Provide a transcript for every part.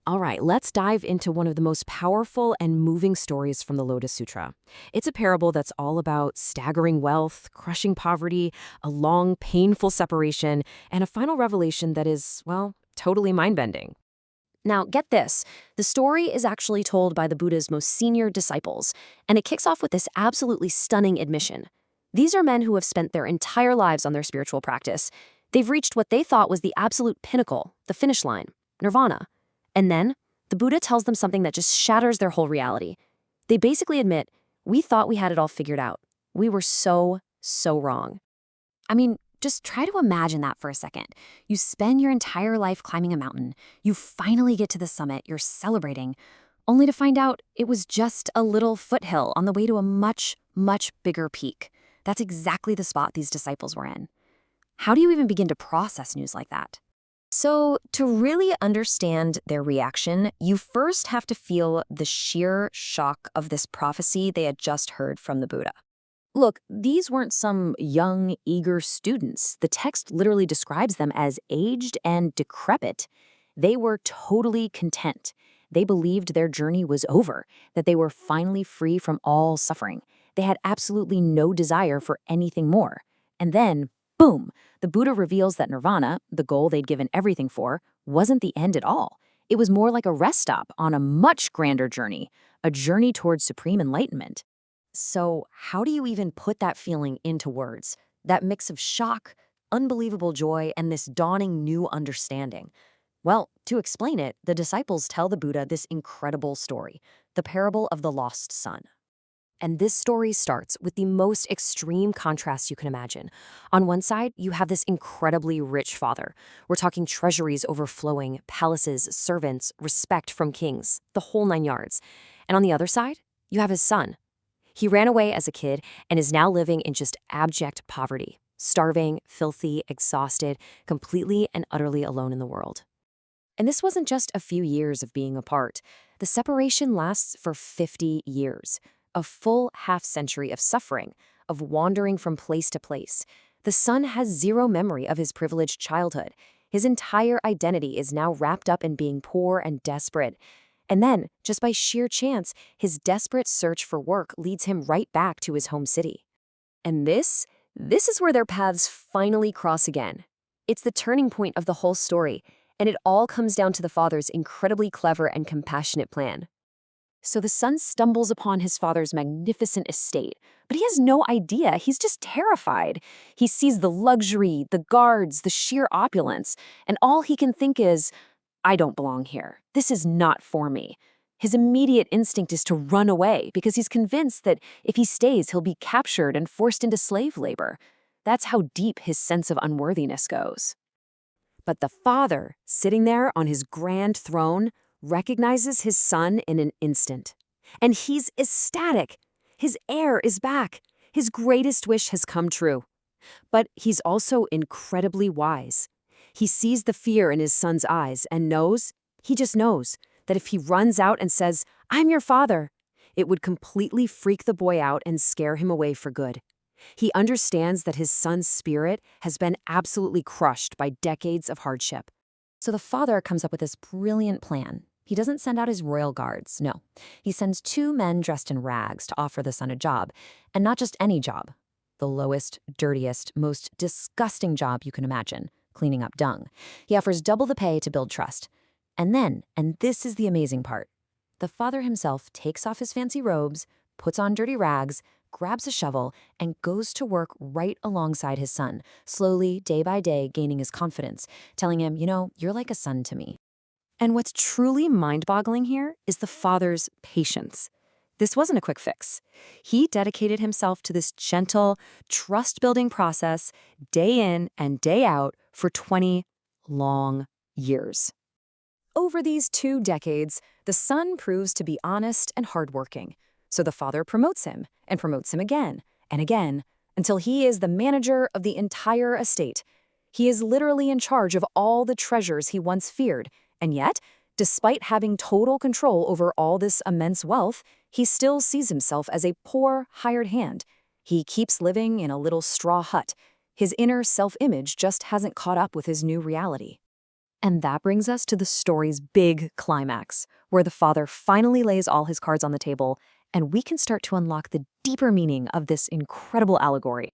All right, let's dive into one of the most powerful and moving stories from the Lotus Sutra. It's a parable that's all about staggering wealth, crushing poverty, a long, painful separation, and a final revelation that is, well, totally mind bending. Now, get this the story is actually told by the Buddha's most senior disciples, and it kicks off with this absolutely stunning admission. These are men who have spent their entire lives on their spiritual practice. They've reached what they thought was the absolute pinnacle, the finish line, nirvana. And then, the Buddha tells them something that just shatters their whole reality. They basically admit, we thought we had it all figured out. We were so wrong. I mean, just try to imagine that for a second. You spend your entire life climbing a mountain. You finally get to the summit, you're celebrating, only to find out it was just a little foothill on the way to a much bigger peak. That's exactly the spot these disciples were in. How do you even begin to process news like that? So, to really understand their reaction, you first have to feel the sheer shock of this prophecy they had just heard from the Buddha. Look, these weren't some young, eager students. The text literally describes them as aged and decrepit. They were totally content. They believed their journey was over, that they were finally free from all suffering. They had absolutely no desire for anything more. And then, boom, the Buddha reveals that nirvana, the goal they'd given everything for, wasn't the end at all. It was more like a rest stop on a much grander journey, a journey towards supreme enlightenment. So, how do you even put that feeling into words? That mix of shock, unbelievable joy, and this dawning new understanding? Well, to explain it, the disciples tell the Buddha this incredible story, the parable of the lost son. And this story starts with the most extreme contrast you can imagine. On one side, you have this incredibly rich father. We're talking treasuries overflowing, palaces, servants, respect from kings, the whole 9 yards. And on the other side, you have his son. He ran away as a kid and is now living in just abject poverty, starving, filthy, exhausted, completely and utterly alone in the world. And this wasn't just a few years of being apart. The separation lasts for 50 years, a full half-century of suffering, of wandering from place to place. The son has zero memory of his privileged childhood. His entire identity is now wrapped up in being poor and desperate. And then, just by sheer chance, his desperate search for work leads him right back to his home city. And this is where their paths finally cross again. It's the turning point of the whole story, and it all comes down to the father's incredibly clever and compassionate plan. So the son stumbles upon his father's magnificent estate, but he has no idea. He's just terrified. He sees the luxury, the guards, the sheer opulence, and all he can think is, I don't belong here. This is not for me. His immediate instinct is to run away because he's convinced that if he stays, he'll be captured and forced into slave labor. That's how deep his sense of unworthiness goes. But the father, sitting there on his grand throne, recognizes his son in an instant. And he's ecstatic. His heir is back. His greatest wish has come true. But he's also incredibly wise. He sees the fear in his son's eyes and he just knows, that if he runs out and says, I'm your father, it would completely freak the boy out and scare him away for good. He understands that his son's spirit has been absolutely crushed by decades of hardship. So the father comes up with this brilliant plan. He doesn't send out his royal guards, no. He sends 2 men dressed in rags to offer the son a job, and not just any job. The lowest, dirtiest, most disgusting job you can imagine, cleaning up dung. He offers double the pay to build trust. And then, and this is the amazing part, the father himself takes off his fancy robes, puts on dirty rags, grabs a shovel, and goes to work right alongside his son, slowly, day by day, gaining his confidence, telling him, you're like a son to me. And what's truly mind-boggling here is the father's patience. This wasn't a quick fix. He dedicated himself to this gentle, trust-building process day in and day out for 20 long years. Over these 2 decades, the son proves to be honest and hardworking. So the father promotes him again and again, until he is the manager of the entire estate. He is literally in charge of all the treasures he once feared. And yet, despite having total control over all this immense wealth, he still sees himself as a poor, hired hand. He keeps living in a little straw hut. His inner self-image just hasn't caught up with his new reality. And that brings us to the story's big climax, where the father finally lays all his cards on the table, and we can start to unlock the deeper meaning of this incredible allegory.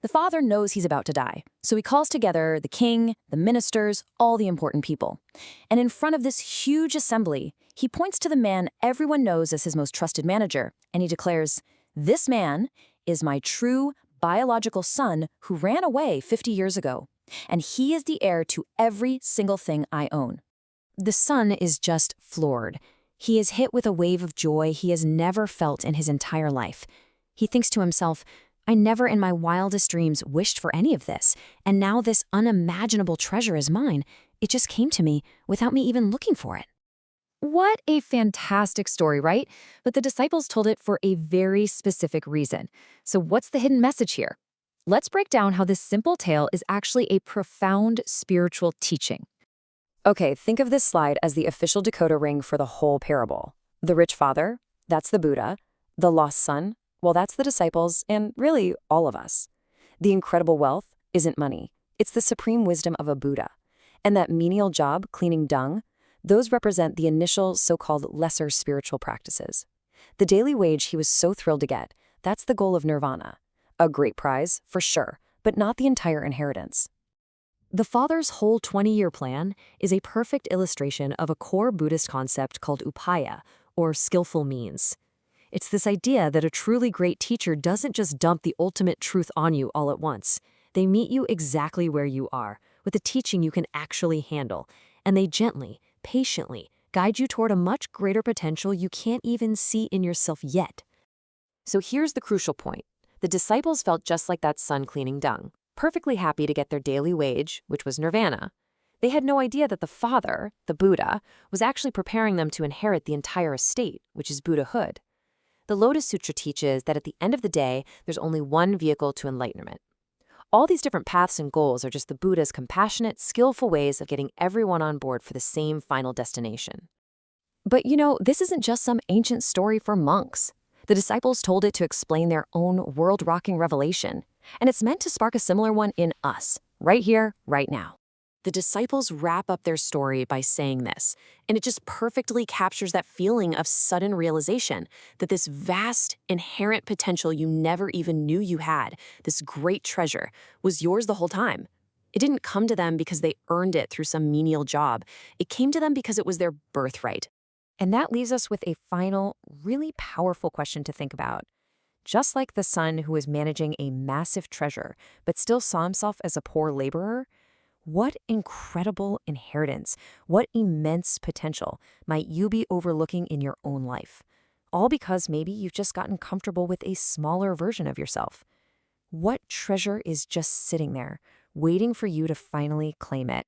The father knows he's about to die, so he calls together the king, the ministers, all the important people. And in front of this huge assembly, he points to the man everyone knows as his most trusted manager, and he declares, "This man is my true biological son who ran away 50 years ago, and he is the heir to every single thing I own." The son is just floored. He is hit with a wave of joy he has never felt in his entire life. He thinks to himself, "I never in my wildest dreams wished for any of this, and now this unimaginable treasure is mine. It just came to me without me even looking for it." What a fantastic story, right? But the disciples told it for a very specific reason. So what's the hidden message here? Let's break down how this simple tale is actually a profound spiritual teaching. Okay, think of this slide as the official decoder ring for the whole parable. The rich father, that's the Buddha. The lost son, well, that's the disciples, and really all of us. The incredible wealth isn't money. It's the supreme wisdom of a Buddha. And that menial job, cleaning dung, those represent the initial so-called lesser spiritual practices. The daily wage he was so thrilled to get, that's the goal of nirvana. A great prize, for sure, but not the entire inheritance. The father's whole 20-year plan is a perfect illustration of a core Buddhist concept called upaya, or skillful means. It's this idea that a truly great teacher doesn't just dump the ultimate truth on you all at once. They meet you exactly where you are, with a teaching you can actually handle, and they gently, patiently guide you toward a much greater potential you can't even see in yourself yet. So here's the crucial point. The disciples felt just like that son cleaning dung, perfectly happy to get their daily wage, which was nirvana. They had no idea that the father, the Buddha, was actually preparing them to inherit the entire estate, which is Buddhahood. The Lotus Sutra teaches that at the end of the day, there's only one vehicle to enlightenment. All these different paths and goals are just the Buddha's compassionate, skillful ways of getting everyone on board for the same final destination. But this isn't just some ancient story for monks. The disciples told it to explain their own world-rocking revelation, and it's meant to spark a similar one in us, right here, right now. The disciples wrap up their story by saying this, and it just perfectly captures that feeling of sudden realization that this vast, inherent potential you never even knew you had, this great treasure, was yours the whole time. It didn't come to them because they earned it through some menial job. It came to them because it was their birthright. And that leaves us with a final, really powerful question to think about. Just like the son who was managing a massive treasure, but still saw himself as a poor laborer, what incredible inheritance, what immense potential might you be overlooking in your own life? All because maybe you've just gotten comfortable with a smaller version of yourself. What treasure is just sitting there, waiting for you to finally claim it?